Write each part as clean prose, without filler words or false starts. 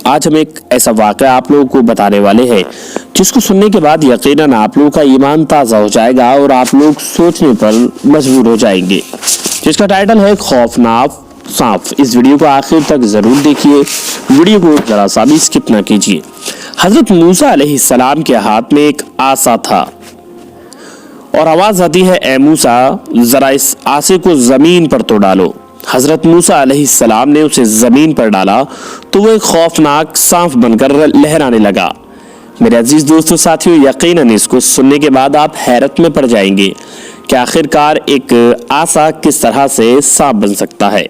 آج ہم ایک ایسا واقعہ آپ لوگوں کو بتانے والے ہیں جس کو سننے کے بعد یقیناً آپ لوگوں کا ایمان تازہ ہو جائے گا اور آپ لوگ سوچنے پر مجبور ہو جائیں گے، جس کا ٹائٹل ہے خوفناک سانپ۔ اس ویڈیو کو آخر تک ضرور دیکھیے، ویڈیو کو ذرا سا بھی سکپ نہ کیجیے۔ حضرت موسیٰ علیہ السلام کے ہاتھ میں ایک عصا تھا اور آواز آتی ہے، اے موسیٰ ذرا اس عصے کو زمین پر تو ڈالو۔ حضرت موسیٰ علیہ السلام نے اسے زمین پر ڈالا تو وہ ایک خوفناک سانپ بن کر لہرانے لگا۔ میرے عزیز دوستو ساتھیو، یقیناً اس کو سننے کے بعد آپ حیرت میں پڑ جائیں گے کہ آخرکار ایک عصا کس طرح سے سانپ بن سکتا ہے۔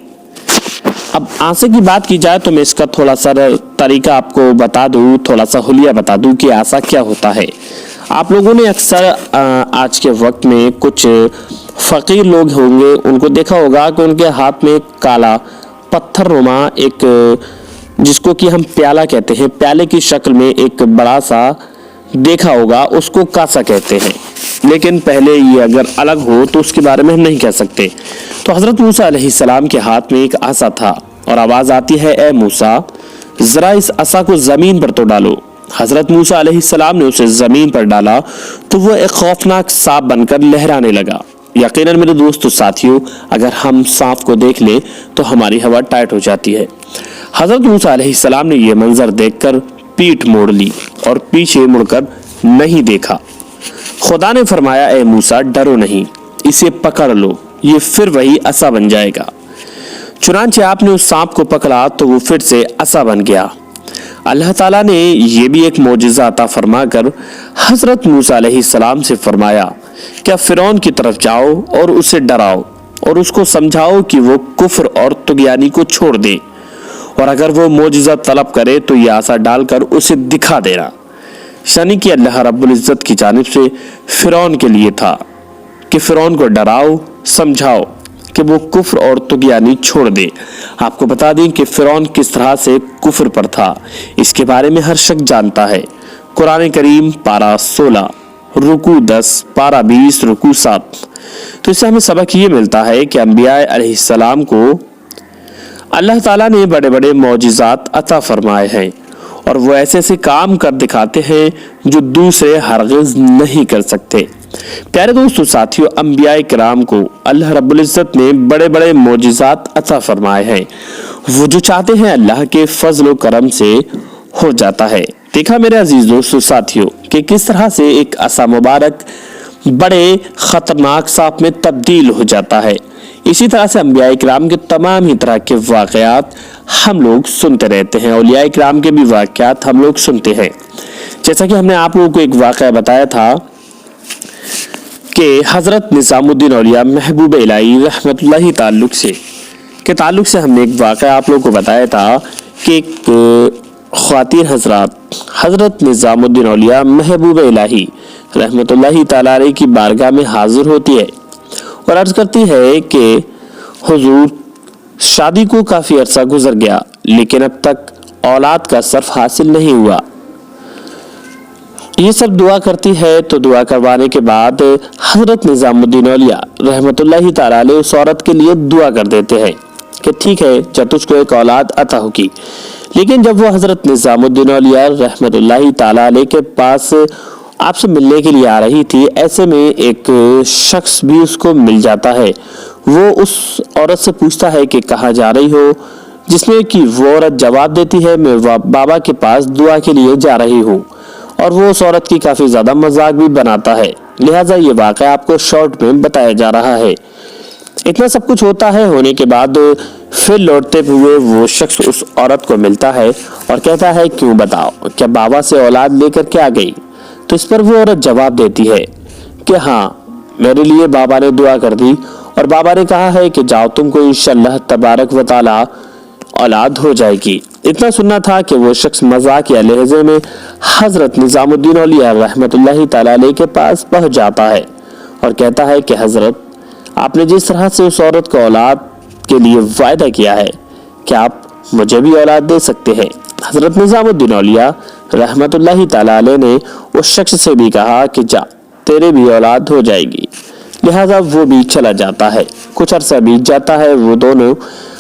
اب عصے کی بات کی جائے تو میں اس کا تھوڑا سا طریقہ آپ کو بتا دوں، تھوڑا سا حلیہ بتا دوں کہ عصا کیا ہوتا ہے۔ آپ لوگوں نے اکثر آج کے وقت میں کچھ فقیر لوگ ہوں گے، ان کو دیکھا ہوگا کہ ان کے ہاتھ میں ایک کالا پتھر نما ایک، جس کو کہ ہم پیالہ کہتے ہیں، پیالے کی شکل میں ایک بڑا سا دیکھا ہوگا، اس کو کاسا کہتے ہیں، لیکن پہلے یہ اگر الگ ہو تو اس کے بارے میں ہم نہیں کہہ سکتے۔ تو حضرت موسیٰ علیہ السلام کے ہاتھ میں ایک عصا تھا اور آواز آتی ہے، اے موسیٰ ذرا اس عصا کو زمین پر تو ڈالو۔ حضرت موسیٰ علیہ السلام نے اسے زمین پر ڈالا تو وہ ایک خوفناک سانپ بن کر لہرانے لگا۔ یقیناً میرے دوستو ساتھیو، اگر ہم سانپ کو دیکھ لیں تو ہماری ہوا ٹائٹ ہو جاتی ہے۔ حضرت موسیٰ علیہ السلام نے یہ منظر دیکھ کر پیٹھ موڑ لی اور پیچھے مڑ کر نہیں دیکھا۔ خدا نے فرمایا، اے موسیٰ ڈرو نہیں، اسے پکڑ لو، یہ پھر وہی عصا بن جائے گا۔ چنانچہ آپ نے اس سانپ کو پکڑا تو وہ پھر سے عصا بن گیا۔ اللہ تعالیٰ نے یہ بھی ایک معجزہ عطا فرما کر حضرت موسیٰ علیہ السلام سے فرمایا، کیا فرعون کی طرف جاؤ اور اسے ڈراؤ اور اس کو سمجھاؤ کہ وہ کفر اور طغیانی کو چھوڑ دے، اور اگر وہ معجزہ طلب کرے تو یہ عصا ڈال کر اسے دکھا دینا۔ یعنی کہ اللہ رب العزت کی جانب سے فرعون کے لیے تھا کہ فرعون کو ڈراؤ، سمجھاؤ کہ وہ کفر اور طغیانی چھوڑ دے۔ آپ کو بتا دیں کہ فرعون کس طرح سے کفر پر تھا، اس کے بارے میں ہر شخص جانتا ہے۔ قرآن کریم پارہ 16 رکوع 10 پارہ 20 رکوع 7۔ تو اس سے ہمیں سبق یہ ملتا ہے کہ انبیاء علیہ السلام کو اللہ تعالیٰ نے بڑے بڑے معجزات عطا فرمائے ہیں اور وہ ایسے ایسے کام کر دکھاتے ہیں جو دوسرے ہرگز نہیں کر سکتے۔ پیارے دوستو ساتھیو، انبیاء کرام کو اللہ رب العزت نے بڑے بڑے معجزات عطا فرمائے ہیں، وہ جو چاہتے ہیں اللہ کے فضل و کرم سے ہو جاتا ہے۔ دیکھا میرے عزیز دوستو ساتھیو کہ کس طرح سے ایک عصا مبارک بڑے خطرناک سانپ میں تبدیل ہو جاتا ہے۔ اسی طرح سے انبیاء کرام کے تمام ہی طرح کے واقعات ہم لوگ سنتے رہتے ہیں، اولیاء کرام کے بھی واقعات ہم لوگ سنتے ہیں۔ جیسا کہ ہم نے آپ لوگوں کو ایک واقعہ بتایا تھا کہ حضرت نظام الدین اولیاء محبوب الہی رحمت اللہ تعلق سے ہم نے ایک واقعہ آپ لوگوں کو بتایا تھا کہ ایک خواتین حضرات حضرت نظام الدین اولیاء محبوب الہی رحمت اللہ تعالی علیہ کی بارگاہ میں حاضر ہوتی ہے اور عرض کرتی ہے کہ حضور شادی کو کافی عرصہ گزر گیا لیکن اب تک اولاد کا صرف حاصل نہیں ہوا۔ یہ سب دعا کرتی ہے تو دعا کروانے کے بعد حضرت نظام الدین اولیاء رحمت اللہ تعالی علیہ اس عورت کے لیے دعا کر دیتے ہیں کہ ٹھیک ہے، جب تجھ کو ایک اولاد عطا ہوگی۔ لیکن جب وہ حضرت نظام الدین اولیاء رحمت اللہ تعالی علیہ کے پاس آپ سے ملنے کے لیے آ رہی تھی، ایسے میں ایک شخص بھی اس کو مل جاتا ہے۔ وہ اس عورت سے پوچھتا ہے کہ کہاں جا رہی ہو، جس میں کہ وہ عورت جواب دیتی ہے، میں بابا کے پاس دعا کے لیے جا رہی ہوں، اور وہ اس عورت کی کافی زیادہ مذاق بھی بناتا ہے۔ لہٰذا یہ واقعہ آپ کو شارٹ میں بتایا جا رہا ہے۔ اتنا سب کچھ ہوتا ہے، ہونے کے بعد پھر لوٹتے ہوئے وہ شخص اس عورت کو ملتا ہے اور کہتا ہے، کیوں بتاؤ، کیا بابا سے اولاد لے کر کے آ گئی؟ تو اس پر وہ عورت جواب دیتی ہے کہ ہاں، میرے لیے بابا نے دعا کر دی اور بابا نے کہا ہے کہ جاؤ، تم کو انشاءاللہ تبارک و تعالی اولاد ہو جائے گی۔ اتنا سننا تھا کہ وہ شخص مذاق یا لہجے میں حضرت نظام الدین اولیاء رحمت اللہ تعالی علیہ کے پاس پہنچ جاتا ہے اور کہتا ہے کہ حضرت، آپ نے جس طرح سے اس عورت کو اولاد کے لیے وعدہ کیا ہے، کیا آپ مجھے بھی اولاد دے سکتے ہیں؟ حضرت نظام الدین اولیاء رحمت اللہ تعالی علیہ نے اس شخص سے بھی کہا کہ جا، تیرے بھی اولاد ہو جائے گی۔ لہذا وہ بھی چلا جاتا ہے۔ کچھ عرصہ بیت جاتا ہے، وہ دونوں